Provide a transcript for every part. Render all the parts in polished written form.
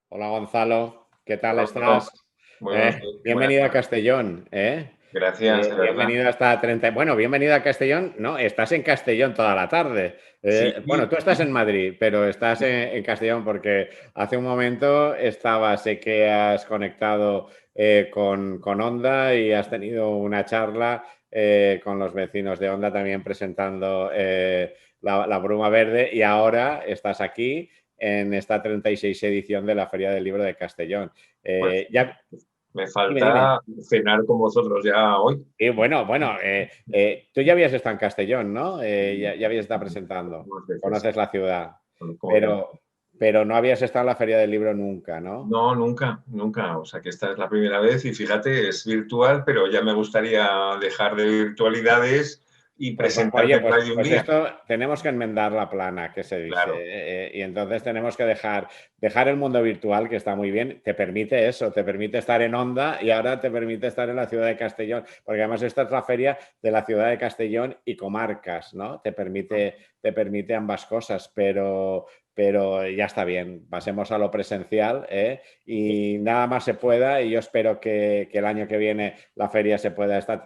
Hola Gonzalo, ¿qué tal Hola, Pablo. estás? Muy buenos días, buenas Bienvenido a tardes. Castellón, ¿eh? Gracias, de verdad. Bienvenido hasta 30. Bueno, bienvenido a Castellón. No, estás en Castellón toda la tarde. Sí, Bueno, tú estás en Madrid, pero estás sí, en Castellón porque hace un momento sé que has conectado con Onda y has tenido una charla con los vecinos de Onda también presentando la Bruma Verde y ahora estás aquí en esta 36 edición de la Feria del Libro de Castellón. pues Ya, me dime, dime. falta cenar con vosotros ya hoy. Y bueno, tú ya habías estado en Castellón, ¿no? Ya habías estado presentando, Unas veces, conoces la ciudad, conozco muy bien. pero, pero no habías estado en la Feria del Libro nunca, ¿no? No, nunca, nunca. O sea que esta es la primera vez y fíjate, es virtual, pero ya me gustaría dejar de virtualidades y Oye, presentarme por pues, ahí un pues día. esto tenemos que enmendar la plana, que se dice, Claro, y entonces tenemos que dejar el mundo virtual, que está muy bien, te permite eso, te permite estar en Onda y ahora te permite estar en la ciudad de Castellón, porque además esta es la feria de la ciudad de Castellón y comarcas, ¿no? Te permite ambas cosas, pero ya está bien, pasemos a lo presencial, ¿eh? Y nada más se pueda, y yo espero que el año que viene la feria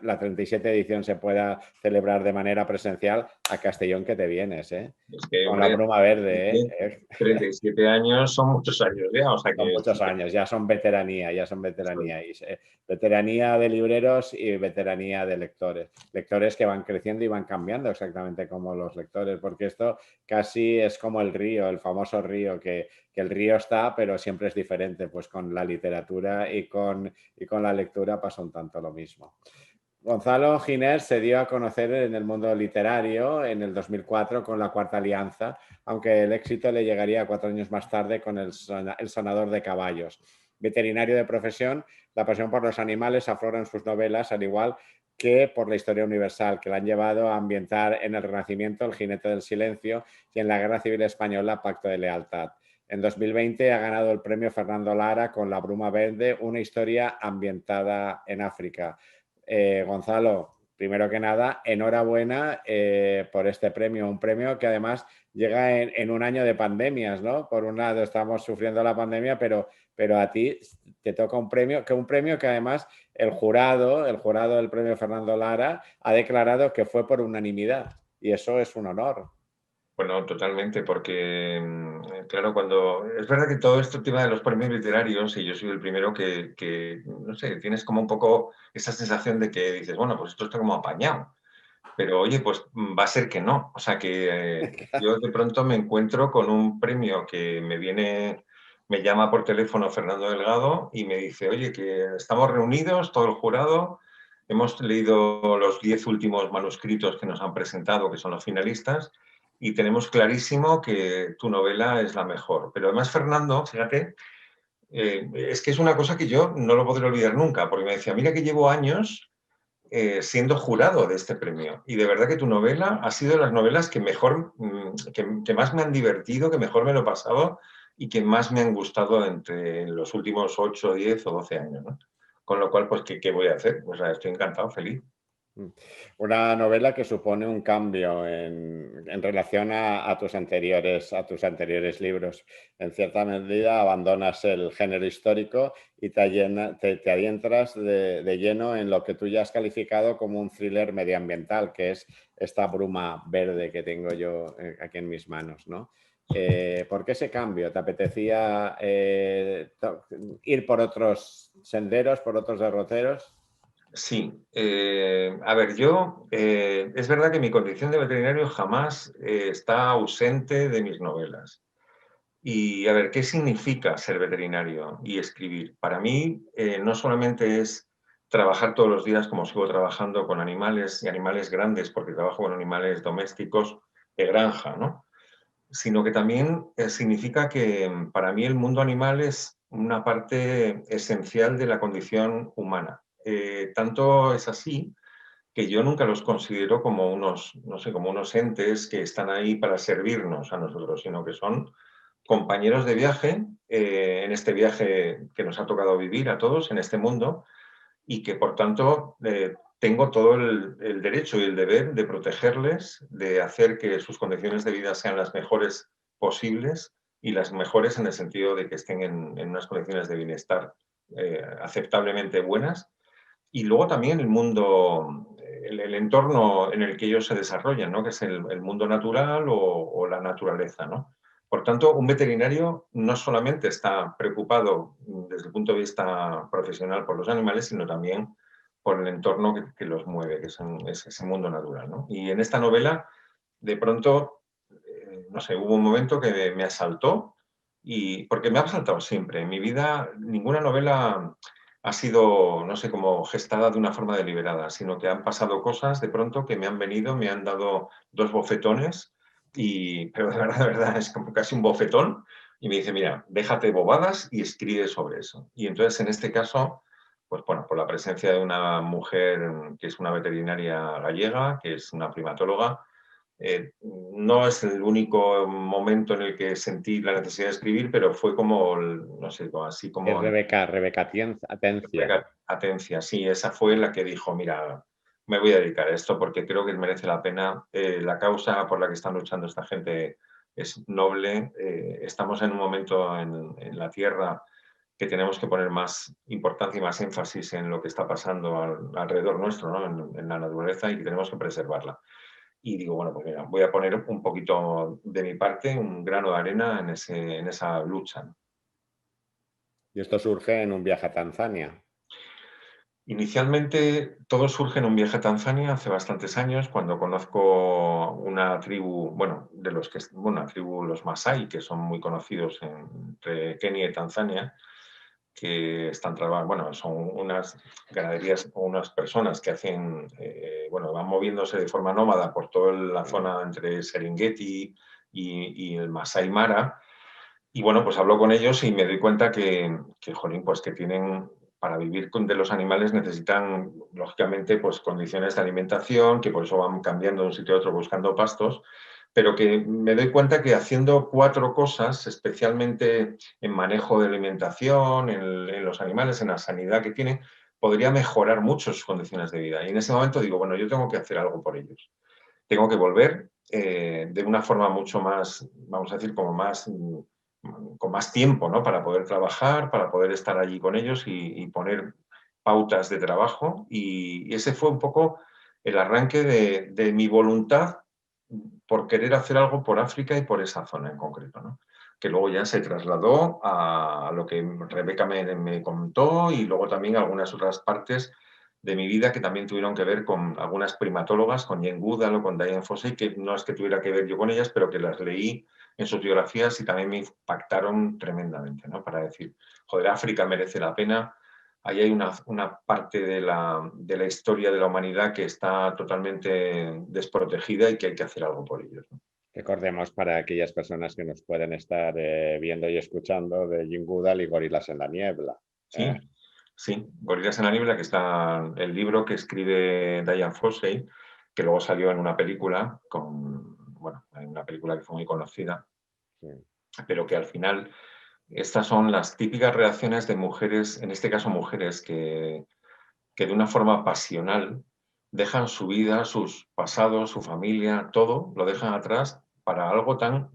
la 37 edición se pueda celebrar de manera presencial a Castellón que te vienes, ¿eh? es que, Con la hombre, bruma verde, ¿eh? 37 años son muchos años ya, o sea Son que muchos años, ya son veteranía, ya son veteranía. Veteranía de libreros y veteranía de lectores. Lectores que van creciendo y van cambiando exactamente como los lectores, porque esto casi es como el río, el famoso río, que el río está, pero siempre es diferente. Pues con la literatura y con la lectura pasa un tanto lo mismo. Gonzalo Giner se dio a conocer en el mundo literario en el 2004 con La Cuarta Alianza, aunque el éxito le llegaría 4 años más tarde con El Sonador de Caballos. Veterinario de profesión, la pasión por los animales aflora en sus novelas, al igual que por la historia universal, que la han llevado a ambientar en el Renacimiento El Jinete del Silencio y en la Guerra Civil Española Pacto de Lealtad. En 2020 ha ganado el premio Fernando Lara con La Bruma Verde, una historia ambientada en África. Gonzalo, primero que nada, enhorabuena por este premio, un premio que además llega en un año de pandemias, ¿no? Por un lado estamos sufriendo la pandemia, pero a ti te toca un premio que además el jurado del premio Fernando Lara ha declarado que fue por unanimidad y eso es un honor. Bueno, totalmente, porque, claro, cuando es verdad que todo este tema de los premios literarios, y yo soy el primero no sé, tienes como un poco esa sensación de que dices, bueno, pues esto está como apañado, pero oye, pues va a ser que no. O sea, que yo de pronto me encuentro con un premio que me llama por teléfono Fernando Delgado y me dice, oye, que estamos reunidos, todo el jurado, hemos leído los 10 últimos manuscritos que nos han presentado, que son los finalistas, y tenemos clarísimo que tu novela es la mejor. Pero además, Fernando, fíjate, es que es una cosa que yo no lo podré olvidar nunca, porque me decía, mira que llevo años siendo jurado de este premio. Y de verdad que tu novela ha sido de las novelas que mejor, que más me han divertido, que mejor me lo he pasado y que más me han gustado entre los últimos 8, 10 o 12 años, ¿no? Con lo cual, pues, ¿qué voy a hacer? O sea, estoy encantado, feliz. Una novela que supone un cambio en relación a tus anteriores libros. En cierta medida abandonas el género histórico y te adentras de lleno en lo que tú ya has calificado como un thriller medioambiental, que es esta bruma verde que tengo yo aquí en mis manos, ¿no? ¿Por qué ese cambio? ¿Te apetecía ir por otros senderos, por otros derroteros? Sí, a ver, es verdad que mi condición de veterinario jamás está ausente de mis novelas. Y a ver, ¿qué significa ser veterinario y escribir? Para mí, no solamente es trabajar todos los días como sigo trabajando con animales y animales grandes, porque trabajo con animales domésticos de granja, ¿no? Sino que también significa que para mí el mundo animal es una parte esencial de la condición humana. Tanto es así que yo nunca los considero como unos, no sé, como unos entes que están ahí para servirnos a nosotros, sino que son compañeros de viaje, en este viaje que nos ha tocado vivir a todos en este mundo, y que por tanto tengo todo el derecho y el deber de protegerles, de hacer que sus condiciones de vida sean las mejores posibles y las mejores en el sentido de que estén en unas condiciones de bienestar aceptablemente buenas. Y luego también el mundo, el entorno en el que ellos se desarrollan, ¿no? Que es el mundo natural o la naturaleza, ¿no? Por tanto, un veterinario no solamente está preocupado desde el punto de vista profesional por los animales, sino también por el entorno que los mueve, que es ese mundo natural, ¿no? Y en esta novela, de pronto, no sé, hubo un momento que me asaltó, porque me ha asaltado siempre. En mi vida, ninguna novela ha sido, no sé, como gestada de una forma deliberada, sino que han pasado cosas de pronto que me han venido, me han dado dos bofetones, pero de verdad, es como casi un bofetón, y me dice, mira, déjate bobadas y escribe sobre eso. Y entonces, en este caso, pues bueno, por la presencia de una mujer que es una veterinaria gallega, que es una primatóloga, no es el único momento en el que sentí la necesidad de escribir, pero fue como, no sé, así Es como Rebeca Atencia. Atencia, sí, esa fue la que dijo, mira, me voy a dedicar a esto porque creo que merece la pena. La causa por la que están luchando esta gente es noble. Estamos en un momento en la Tierra que tenemos que poner más importancia y más énfasis en lo que está pasando alrededor nuestro, ¿no? En la naturaleza, y que tenemos que preservarla. Y digo, bueno, pues mira, voy a poner un poquito de mi parte, un grano de arena en esa lucha, ¿no? Y esto surge en un viaje a Tanzania. Inicialmente todo surge en un viaje a Tanzania hace bastantes años, cuando conozco una tribu, bueno, una tribu, los Masái, que son muy conocidos entre Kenia y Tanzania, que están trabajando, bueno, son unas ganaderías o unas personas que hacen, bueno, van moviéndose de forma nómada por toda la zona entre Serengeti y el Masai Mara. Y bueno, pues hablo con ellos y me doy cuenta jolín, pues que tienen, para vivir de los animales necesitan, lógicamente, pues condiciones de alimentación, que por eso van cambiando de un sitio a otro buscando pastos, pero que me doy cuenta que haciendo 4 cosas, especialmente en manejo de alimentación, en los animales, en la sanidad que tienen, podría mejorar mucho sus condiciones de vida. Y en ese momento digo, bueno, yo tengo que hacer algo por ellos. Tengo que volver de una forma mucho más, vamos a decir, como más con más tiempo, ¿no? Para poder trabajar, para poder estar allí con ellos y poner pautas de trabajo. Y ese fue un poco el arranque de mi voluntad por querer hacer algo por África y por esa zona en concreto, ¿no? Que luego ya se trasladó a lo que Rebeca me contó, y luego también algunas otras partes de mi vida que también tuvieron que ver con algunas primatólogas, con Jane Goodall o con Diane Fossey, que no es que tuviera que ver yo con ellas, pero que las leí en sus biografías y también me impactaron tremendamente, ¿no? Para decir, joder, África merece la pena. Ahí hay una parte de la historia de la humanidad que está totalmente desprotegida y que hay que hacer algo por ellos, ¿no? Recordemos para aquellas personas que nos pueden estar viendo y escuchando de Jane Goodall y Gorilas en la Niebla. Sí, sí, Gorilas en la Niebla, que está el libro que escribe Diane Fossey, que luego salió en una película, bueno, en una película que fue muy conocida, Sí. pero que al final estas son las típicas reacciones de mujeres, en este caso mujeres que de una forma pasional dejan su vida, sus pasados, su familia, todo, lo dejan atrás para algo tan,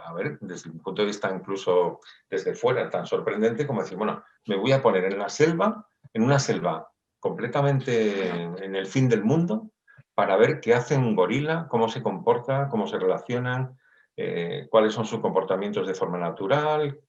a ver, desde un punto de vista incluso desde fuera, tan sorprendente como decir, bueno, me voy a poner en la selva, en una selva completamente en el fin del mundo, para ver qué hace un gorila, cómo se comporta, cómo se relacionan, cuáles son sus comportamientos de forma natural,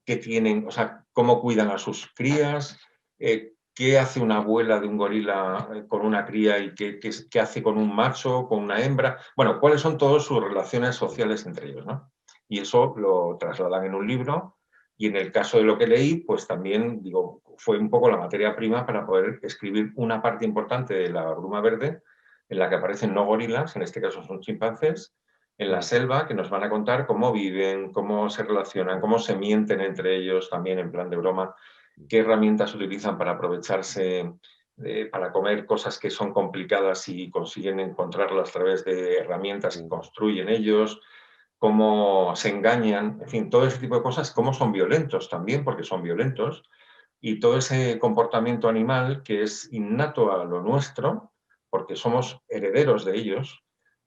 qué tienen, o sea, cómo cuidan a sus crías, qué hace una abuela de un gorila con una cría y qué hace con un macho, con una hembra. Bueno, cuáles son todas sus relaciones sociales entre ellos, ¿no? Y eso lo trasladan en un libro, y en el caso de lo que leí, pues también, digo, fue un poco la materia prima para poder escribir una parte importante de La Bruma Verde, en la que aparecen no gorilas, en este caso son chimpancés, en la selva, que nos van a contar cómo viven, cómo se relacionan, cómo se mienten entre ellos, también en plan de broma, qué herramientas utilizan para aprovecharse, para comer cosas que son complicadas y consiguen encontrarlas a través de herramientas que construyen ellos, cómo se engañan, en fin, todo ese tipo de cosas, cómo son violentos también, porque son violentos, y todo ese comportamiento animal que es innato a lo nuestro, porque somos herederos de ellos,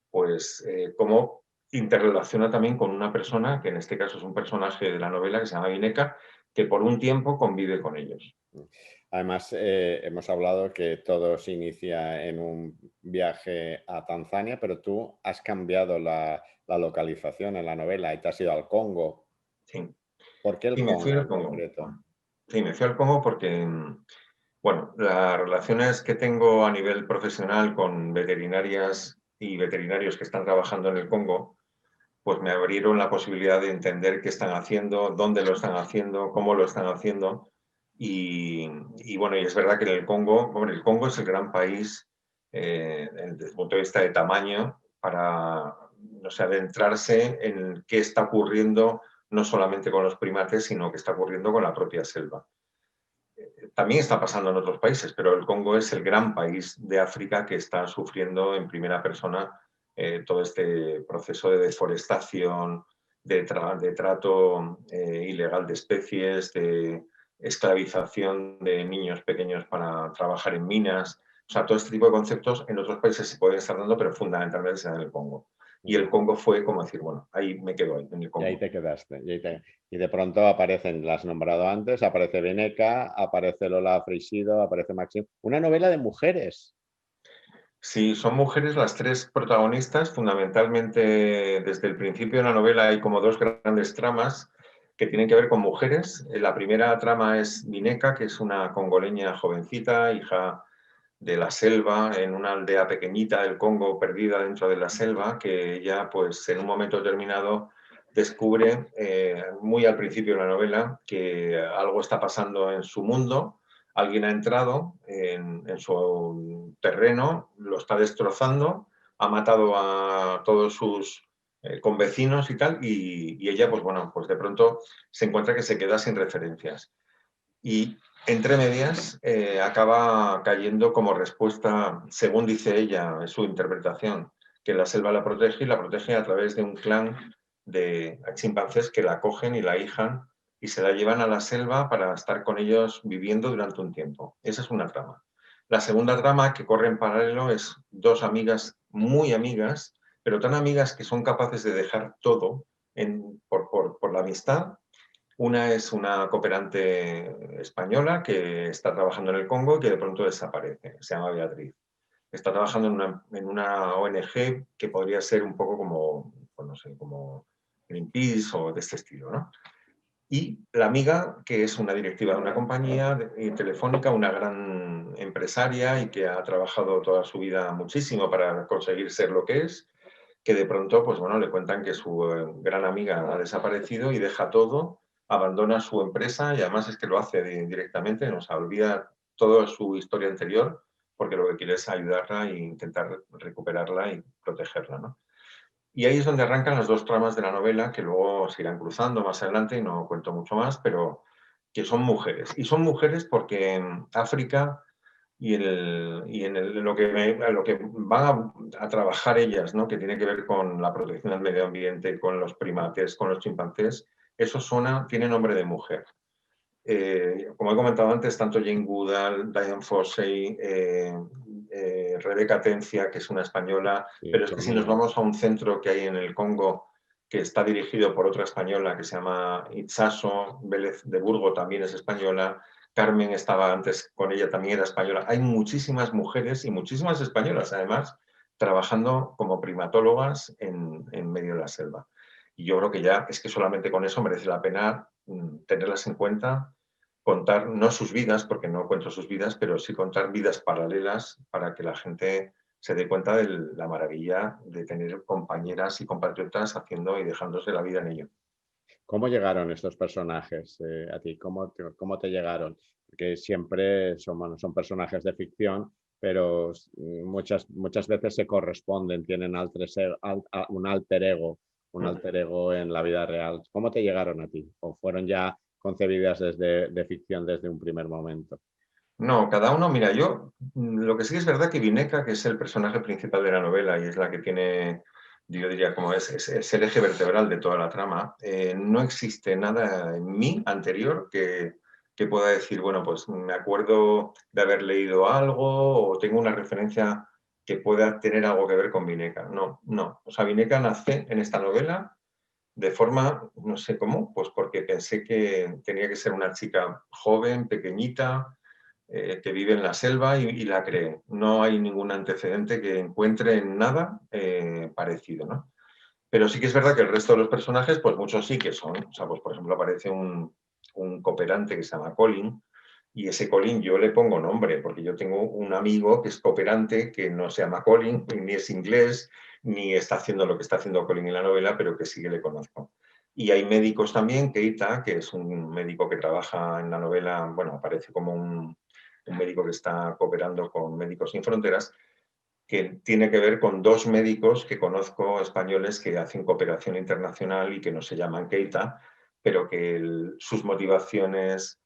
pues cómo interrelaciona también con una persona, que en este caso es un personaje de la novela que se llama Vineca, que por un tiempo convive con ellos. Además, hemos hablado que todo se inicia en un viaje a Tanzania, pero tú has cambiado la localización en la novela y te has ido al Congo. Sí, ¿Por qué el y me fui Congo al en Congo. concreto? Sí, me fui al Congo porque, bueno, las relaciones que tengo a nivel profesional con veterinarias y veterinarios que están trabajando en el Congo, pues me abrieron la posibilidad de entender qué están haciendo, dónde lo están haciendo, cómo lo están haciendo. Y bueno, y es verdad que en el Congo, bueno, el Congo es el gran país desde el punto de vista de tamaño para, no sé, adentrarse en qué está ocurriendo no solamente con los primates, sino que está ocurriendo con la propia selva. También está pasando en otros países, pero el Congo es el gran país de África que está sufriendo en primera persona todo este proceso de deforestación, de trato ilegal de especies, de esclavización de niños pequeños para trabajar en minas. O sea, todo este tipo de conceptos en otros países se pueden estar dando, pero fundamentalmente se da en el Congo. Y el Congo fue como decir, bueno, ahí me quedo ahí, en el Y ahí Congo. te quedaste. Y de pronto aparecen, las has nombrado antes, aparece Beneca, aparece Lola Freixido, aparece Maxim. Una novela de mujeres. Sí, son mujeres las tres protagonistas. Fundamentalmente, desde el principio de la novela hay como dos grandes tramas que tienen que ver con mujeres. La primera trama es Mineca, que es una congoleña jovencita, hija de la selva, en una aldea pequeñita del Congo, perdida dentro de la selva, que ella, pues, en un momento determinado descubre, muy al principio de la novela, que algo está pasando en su mundo. Alguien ha entrado en su terreno, lo está destrozando, ha matado a todos sus convecinos y tal, y ella, pues bueno, pues de pronto se encuentra que se queda sin referencias. Y entre medias acaba cayendo como respuesta, según dice ella, en su interpretación, que la selva la protege y la protege a través de un clan de chimpancés que la cogen y la hijan y se la llevan a la selva para estar con ellos viviendo durante un tiempo. Esa es una trama. La segunda trama que corre en paralelo es dos amigas muy amigas, pero tan amigas que son capaces de dejar todo por la amistad. Una es una cooperante española que está trabajando en el Congo y que de pronto desaparece. Se llama Beatriz. Está trabajando en una ONG que podría ser un poco como, pues no sé, como Greenpeace o de este estilo, ¿no? Y la amiga, que es una directiva de una compañía telefónica, una gran empresaria y que ha trabajado toda su vida muchísimo para conseguir ser lo que es, que de pronto, pues bueno, le cuentan que su gran amiga ha desaparecido y deja todo, abandona su empresa y además es que lo hace directamente, nos olvida toda su historia anterior porque lo que quiere es ayudarla e intentar recuperarla y protegerla, ¿no? Y ahí es donde arrancan las dos tramas de la novela que luego se irán cruzando más adelante y no cuento mucho más, pero que son mujeres. Y son mujeres porque en África lo que van a trabajar ellas, ¿no? Que tiene que ver con la protección del medio ambiente, con los primates, con los chimpancés, eso tiene nombre de mujer. Como he comentado antes, tanto Jane Goodall, Diane Fossey, Rebeca Tencia, que es una española, Sí, pero es que si nos Tonia. vamos a un centro que hay en el Congo que está dirigido por otra española que se llama Itzaso Vélez de Burgo, también es española. Carmen estaba antes con ella, también era española. Hay muchísimas mujeres y muchísimas españolas, además, trabajando como primatólogas en medio de la selva. Y yo creo que ya es que solamente con eso merece la pena tenerlas en cuenta, contar no sus vidas, porque no cuento sus vidas, pero sí contar vidas paralelas para que la gente se dé cuenta de la maravilla de tener compañeras y compatriotas haciendo y dejándose la vida en ello. ¿Cómo llegaron estos personajes a ti? Cómo te llegaron? Porque siempre son, bueno, son personajes de ficción, pero muchas veces se corresponden, tienen un alter ego en la vida real. ¿Cómo te llegaron a ti? ¿O fueron ya concebidas de ficción desde un primer momento? No, cada uno, mira, yo lo que sí es verdad que Vineca, que es el personaje principal de la novela y es la que tiene, yo diría, como es el eje vertebral de toda la trama, no existe nada en mí anterior que pueda decir, bueno, pues me acuerdo de haber leído algo o tengo una referencia que pueda tener algo que ver con Vineca. No, no. O sea, Vineca nace en esta novela de forma, no sé cómo, pues porque pensé que tenía que ser una chica joven, pequeñita, que vive en la selva y la creé. No hay ningún antecedente que encuentre en nada parecido, ¿no? Pero sí que es verdad que el resto de los personajes, pues muchos sí que son. O sea, pues por ejemplo aparece un cooperante que se llama Colin, y ese Colin yo le pongo nombre, porque yo tengo un amigo que es cooperante, que no se llama Colin, ni es inglés, ni está haciendo lo que está haciendo Colin en la novela, pero que sí que le conozco. Y hay médicos también, Keita, que es un médico que trabaja en la novela, bueno, aparece como un médico que está cooperando con Médicos Sin Fronteras, que tiene que ver con dos médicos que conozco españoles que hacen cooperación internacional y que no se llaman Keita, pero que sus motivaciones,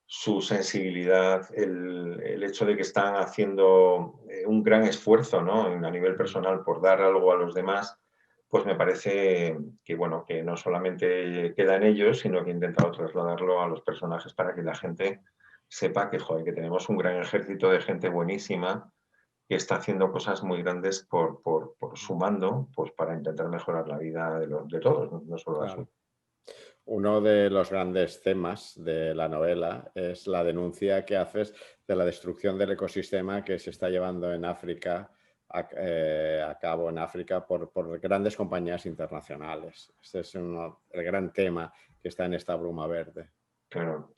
su sensibilidad, el hecho de que están haciendo un gran esfuerzo, ¿no?, a nivel personal por dar algo a los demás, pues me parece que, bueno, que no solamente queda en ellos, sino que he intentado trasladarlo a los personajes para que la gente sepa que, joder, que tenemos un gran ejército de gente buenísima que está haciendo cosas muy grandes por sumando, pues para intentar mejorar la vida de todos, no solo la suya. Claro. Uno de los grandes temas de la novela es la denuncia que haces de la destrucción del ecosistema que se está llevando en África a cabo en África por grandes compañías internacionales. Este es el gran tema que está en esta bruma verde. Claro.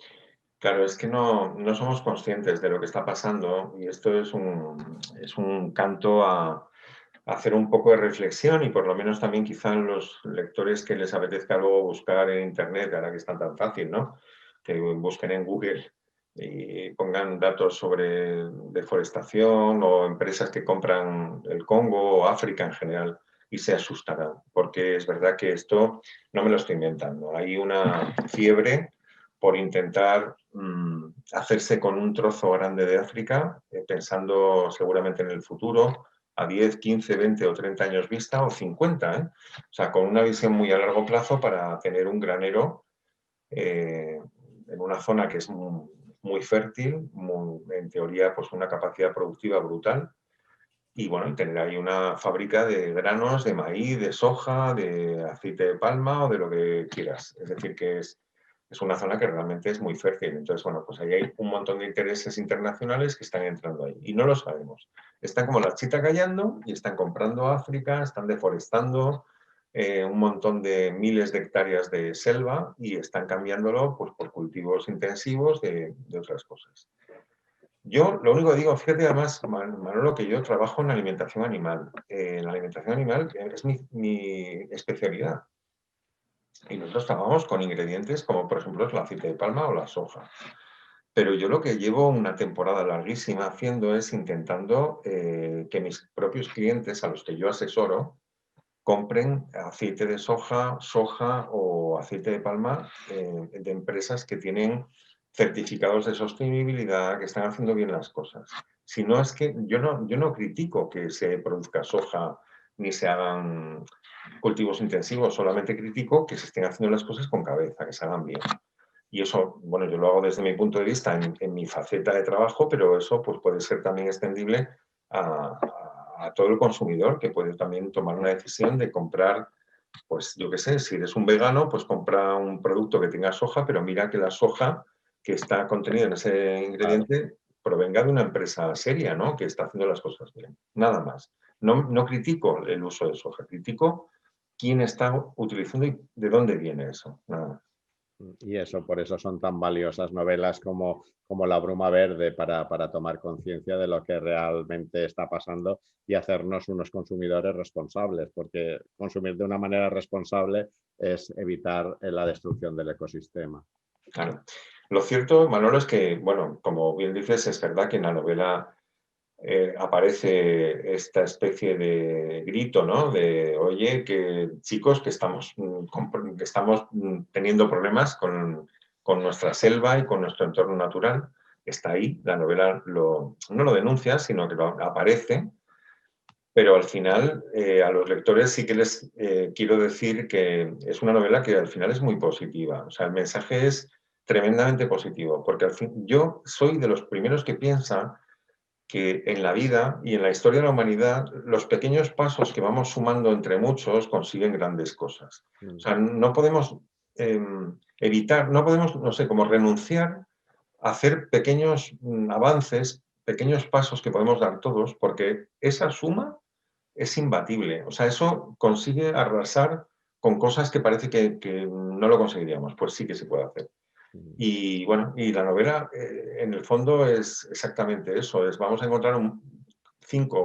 Claro, es que no somos conscientes de lo que está pasando y esto es un canto a hacer un poco de reflexión y por lo menos también quizá los lectores que les apetezca luego buscar en Internet, ahora que es tan fácil, ¿no?, que busquen en Google y pongan datos sobre deforestación o empresas que compran el Congo o África en general y se asustarán, porque es verdad que esto no me lo estoy inventando. Hay una fiebre por intentar hacerse con un trozo grande de África, pensando seguramente en el futuro, a 10, 15, 20 o 30 años vista, o 50, ¿eh? O sea, con una visión muy a largo plazo para tener un granero en una zona que es muy fértil, en teoría, pues una capacidad productiva brutal, y bueno, y tener ahí una fábrica de granos, de maíz, de soja, de aceite de palma o de lo que quieras. Es decir, que es una zona que realmente es muy fértil. Entonces, bueno, pues ahí hay un montón de intereses internacionales que están entrando ahí y no lo sabemos. Están como la chita callando y están comprando África, están deforestando un montón de miles de hectáreas de selva y están cambiándolo pues, por cultivos intensivos de otras cosas. Yo lo único que digo, fíjate además, Manolo, que yo trabajo en alimentación animal. La alimentación animal es mi especialidad. Y nosotros trabajamos con ingredientes como, por ejemplo, el aceite de palma o la soja. Pero yo lo que llevo una temporada larguísima haciendo es intentando que mis propios clientes, a los que yo asesoro, compren aceite de soja, soja o aceite de palma de empresas que tienen certificados de sostenibilidad, que están haciendo bien las cosas. Si no, es que yo no critico que se produzca soja ni se hagan cultivos intensivos, solamente critico que se estén haciendo las cosas con cabeza, que se hagan bien. Y eso, bueno, yo lo hago desde mi punto de vista en mi faceta de trabajo, pero eso pues, puede ser también extendible a todo el consumidor, que puede también tomar una decisión de comprar, pues yo qué sé, si eres un vegano, pues compra un producto que tenga soja, pero mira que la soja que está contenida en ese Claro. ingrediente provenga de una empresa seria, ¿no?, que está haciendo las cosas bien. Nada más. No critico el uso de soja, critico quién está utilizando y de dónde viene eso. Nada más. Y eso, por eso son tan valiosas novelas como La bruma verde para tomar conciencia de lo que realmente está pasando y hacernos unos consumidores responsables, porque consumir de una manera responsable es evitar la destrucción del ecosistema. Claro. Lo cierto, Manolo, es que, bueno, como bien dices, es verdad que en la novela aparece esta especie de grito, ¿no? De, oye, que chicos, que estamos teniendo problemas con nuestra selva y con nuestro entorno natural. Está ahí, la novela no lo denuncia, sino que lo aparece, pero al final a los lectores sí que les quiero decir que es una novela que al final es muy positiva. O sea, el mensaje es tremendamente positivo, porque al fin, yo soy de los primeros que piensa que en la vida y en la historia de la humanidad los pequeños pasos que vamos sumando entre muchos consiguen grandes cosas. O sea, no podemos evitar, no podemos, no sé, como renunciar a hacer pequeños avances, pequeños pasos que podemos dar todos, porque esa suma es imbatible. O sea, eso consigue arrasar con cosas que parece que no lo conseguiríamos. Pues sí que se puede hacer. Y bueno, y la novela en el fondo es exactamente eso, es vamos a encontrar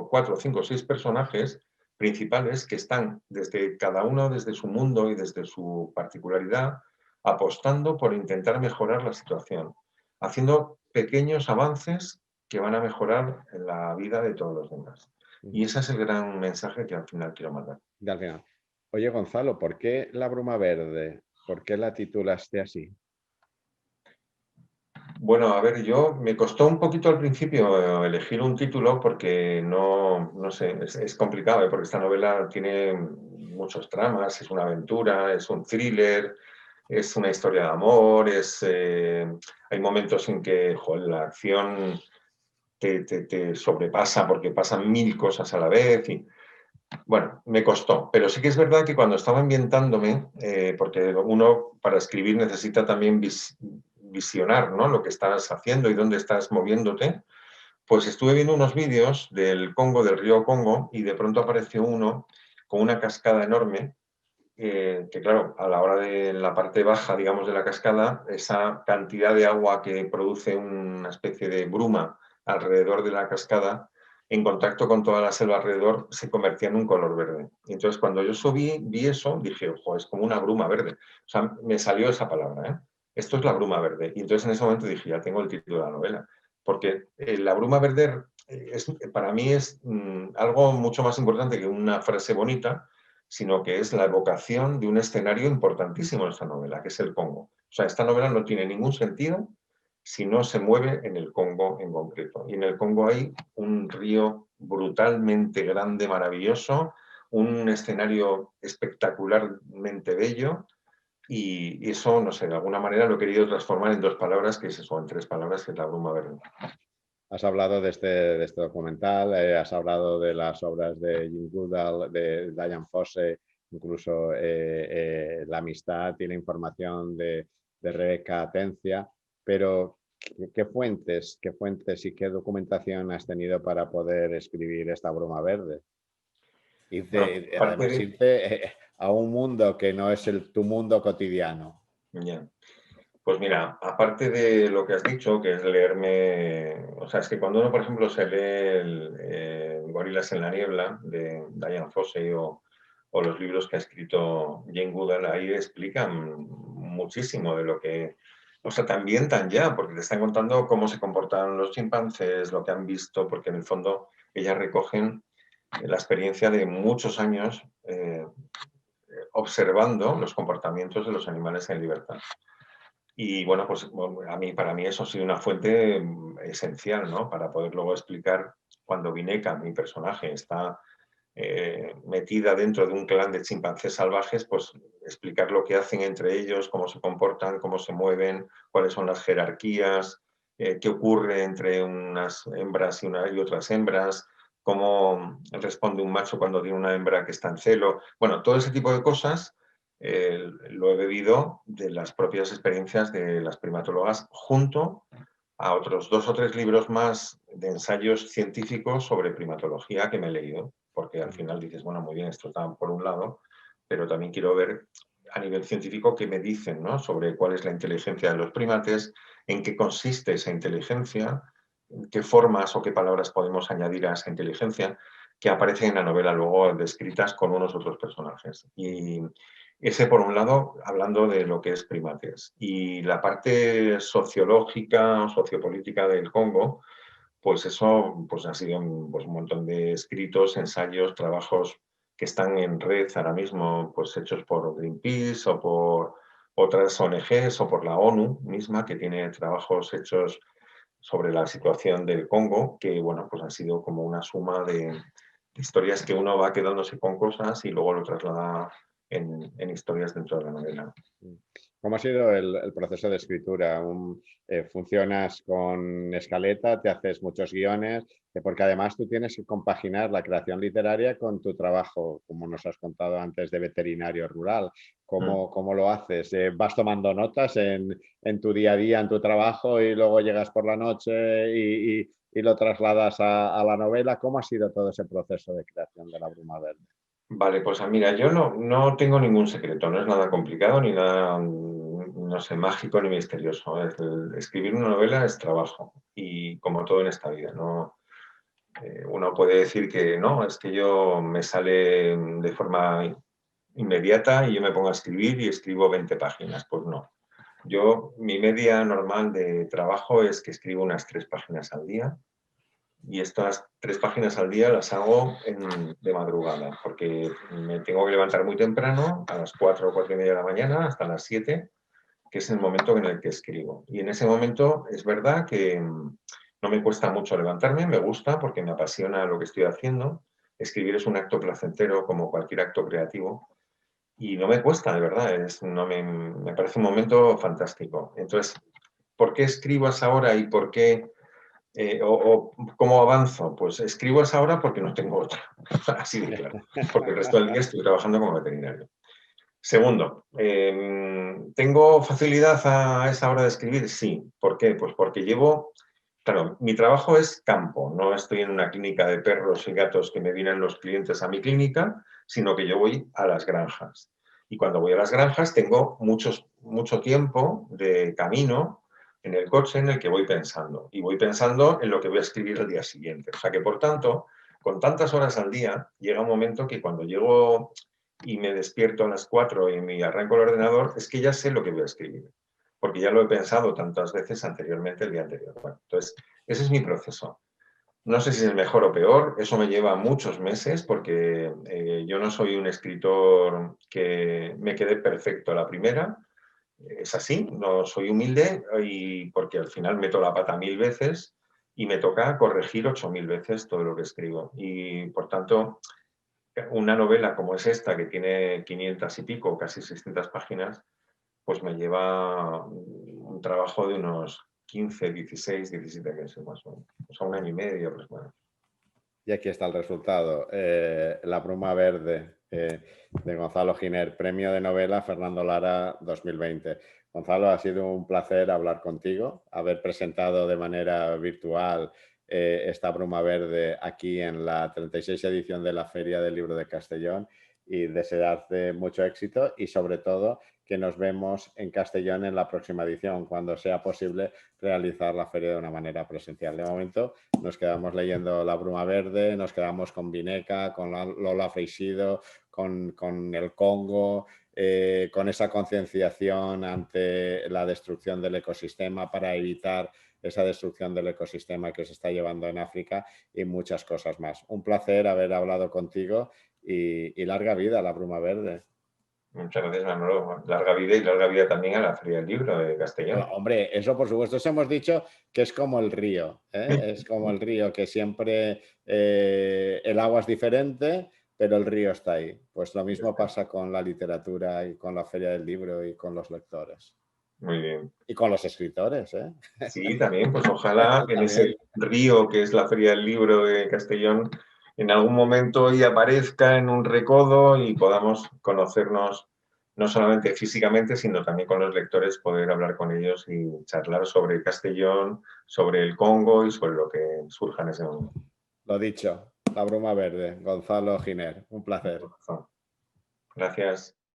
cuatro, cinco, seis personajes principales que están desde cada uno, desde su mundo y desde su particularidad, apostando por intentar mejorar la situación, haciendo pequeños avances que van a mejorar la vida de todos los demás. Y ese es el gran mensaje que al final quiero mandar. Y al final. Oye, Gonzalo, ¿por qué La bruma verde? ¿Por qué la titulaste así? Bueno, a ver, yo me costó un poquito al principio elegir un título porque no sé, es complicado, porque esta novela tiene muchos tramas, es una aventura, es un thriller, es una historia de amor, hay momentos en que la acción te sobrepasa porque pasan mil cosas a la vez. Y, bueno, me costó, pero sí que es verdad que cuando estaba ambientándome, porque uno para escribir necesita también visionar, ¿no?, lo que estás haciendo y dónde estás moviéndote, pues estuve viendo unos vídeos del Congo, del río Congo, y de pronto apareció uno con una cascada enorme, que claro, a la hora de la parte baja, digamos, de la cascada, esa cantidad de agua que produce una especie de bruma alrededor de la cascada, en contacto con toda la selva alrededor, se convertía en un color verde. Y entonces, cuando yo subí, vi eso, dije, ojo, es como una bruma verde. O sea, me salió esa palabra, ¿eh? Esto es la bruma verde. Y entonces, en ese momento dije, ya tengo el título de la novela. Porque la bruma verde para mí es algo mucho más importante que una frase bonita, sino que es la evocación de un escenario importantísimo en esta novela, que es el Congo. O sea, esta novela no tiene ningún sentido si no se mueve en el Congo en concreto. Y en el Congo hay un río brutalmente grande, maravilloso, un escenario espectacularmente bello, y eso, no sé, de alguna manera lo he querido transformar en dos palabras, que es eso, en tres palabras, que es la bruma verde. Has hablado de este documental, has hablado de las obras de Jim Goodall, de Diane Fossey, incluso La amistad y la información de Rebeca Atencia, pero ¿qué fuentes y qué documentación has tenido para poder escribir esta bruma verde? Bueno, aparte Además, de... irte a un mundo que no es tu mundo cotidiano. Ya. Pues mira, aparte de lo que has dicho, que es leerme, o sea, es que cuando uno, por ejemplo, se lee Gorilas en la niebla de Diane Fossey o los libros que ha escrito Jane Goodall, ahí explican muchísimo de lo que, o sea, te ambientan ya, porque te están contando cómo se comportan los chimpancés, lo que han visto, porque en el fondo ellas recogen la experiencia de muchos años observando los comportamientos de los animales en libertad. Y bueno, pues para mí eso ha sido una fuente esencial, ¿no?, para poder luego explicar cuando Vineca, mi personaje, está metida dentro de un clan de chimpancés salvajes, pues explicar lo que hacen entre ellos, cómo se comportan, cómo se mueven, cuáles son las jerarquías, qué ocurre entre unas hembras y otras hembras, cómo responde un macho cuando tiene una hembra que está en celo. Bueno, todo ese tipo de cosas lo he bebido de las propias experiencias de las primatólogas, junto a otros 2 o 3 libros más de ensayos científicos sobre primatología que me he leído, porque al final dices, bueno, muy bien, esto está por un lado, pero también quiero ver a nivel científico qué me dicen, ¿no?, sobre cuál es la inteligencia de los primates, en qué consiste esa inteligencia, qué formas o qué palabras podemos añadir a esa inteligencia, que aparecen en la novela luego descritas con unos otros personajes. Y ese, por un lado, hablando de lo que es primates. Y la parte sociológica o sociopolítica del Congo, pues eso pues ha sido pues, un montón de escritos, ensayos, trabajos que están en red ahora mismo, pues hechos por Greenpeace o por otras ONGs o por la ONU misma, que tiene trabajos hechos sobre la situación del Congo, que bueno, pues ha sido como una suma de historias que uno va quedándose con cosas y luego lo traslada en historias dentro de la novela. ¿Cómo ha sido el proceso de escritura? ¿Funcionas con escaleta? ¿Te haces muchos guiones? Porque además tú tienes que compaginar la creación literaria con tu trabajo, como nos has contado antes, de veterinario rural. ¿Cómo lo haces? ¿Vas tomando notas en tu día a día, en tu trabajo, y luego llegas por la noche y lo trasladas a la novela? ¿Cómo ha sido todo ese proceso de creación de La Bruma Verde? Vale, pues mira, yo no tengo ningún secreto, no es nada complicado ni nada, no sé, mágico ni misterioso. Escribir una novela es trabajo y como todo en esta vida, ¿no? Uno puede decir que no, es que yo me sale de forma inmediata y yo me pongo a escribir y escribo 20 páginas. Pues no. Mi media normal de trabajo es que escribo unas 3 páginas al día. Y estas 3 páginas al día las hago de madrugada, porque me tengo que levantar muy temprano, a las 4 o 4 y media de la mañana, hasta las 7, que es el momento en el que escribo. Y en ese momento es verdad que no me cuesta mucho levantarme, me gusta porque me apasiona lo que estoy haciendo. Escribir es un acto placentero como cualquier acto creativo. Y no me cuesta, de verdad, me parece un momento fantástico. Entonces, ¿por qué escribo a esa hora y por qué cómo avanzo? Pues escribo a esa hora porque no tengo otra, así de claro, porque el resto del día estoy trabajando como veterinario. Segundo, ¿tengo facilidad a esa hora de escribir? Sí. ¿Por qué? Pues porque claro, mi trabajo es campo, no estoy en una clínica de perros y gatos que me vienen los clientes a mi clínica, sino que yo voy a las granjas. Y cuando voy a las granjas tengo mucho tiempo de camino en el coche en el que voy pensando. Y voy pensando en lo que voy a escribir el día siguiente. O sea que, por tanto, con tantas horas al día, llega un momento que cuando llego y me despierto a las 4 y me arranco el ordenador, es que ya sé lo que voy a escribir, porque ya lo he pensado tantas veces anteriormente el día anterior. Bueno, entonces, ese es mi proceso. No sé si es mejor o peor, eso me lleva muchos meses porque yo no soy un escritor que me quede perfecto a la primera, es así, no soy humilde y porque al final meto la pata 1000 veces y me toca corregir 8000 veces todo lo que escribo. Y por tanto, una novela como es esta, que tiene 500 y pico, casi 600 páginas, pues me lleva un trabajo de unos 15, 16, 17 meses más o menos. O sea, un año y medio, pues bueno. Y aquí está el resultado. La Bruma Verde, de Gonzalo Giner, premio de novela Fernando Lara 2020. Gonzalo, ha sido un placer hablar contigo, haber presentado de manera virtual esta Bruma Verde aquí en la 36 edición de la Feria del Libro de Castellón, y desearte mucho éxito y sobre todo que nos vemos en Castellón en la próxima edición, cuando sea posible realizar la feria de una manera presencial. De momento nos quedamos leyendo La Bruma Verde, nos quedamos con Vineca, con Lola Freixido, con el Congo, con esa concienciación ante la destrucción del ecosistema para evitar esa destrucción del ecosistema que se está llevando en África, y muchas cosas más. Un placer haber hablado contigo y larga vida a La Bruma Verde. Muchas gracias, Manolo. Larga vida y larga vida también a la Feria del Libro de Bueno, Castellón. hombre, eso por supuesto, eso hemos dicho que es como el río, ¿eh? Es como el río, que siempre el agua es diferente, pero el río está ahí. Pues lo mismo pasa con la literatura y con la Feria del Libro y con los lectores. Muy bien. Y con los escritores, ¿eh? Sí, también, pues ojalá en También. ese río que es la Feria del Libro de Castellón en algún momento hoy aparezca en un recodo y podamos conocernos no solamente físicamente, sino también con los lectores, poder hablar con ellos y charlar sobre Castellón, sobre el Congo y sobre lo que surja en ese momento. Lo dicho, La Bruma Verde, Gonzalo Giner, un placer. Gracias.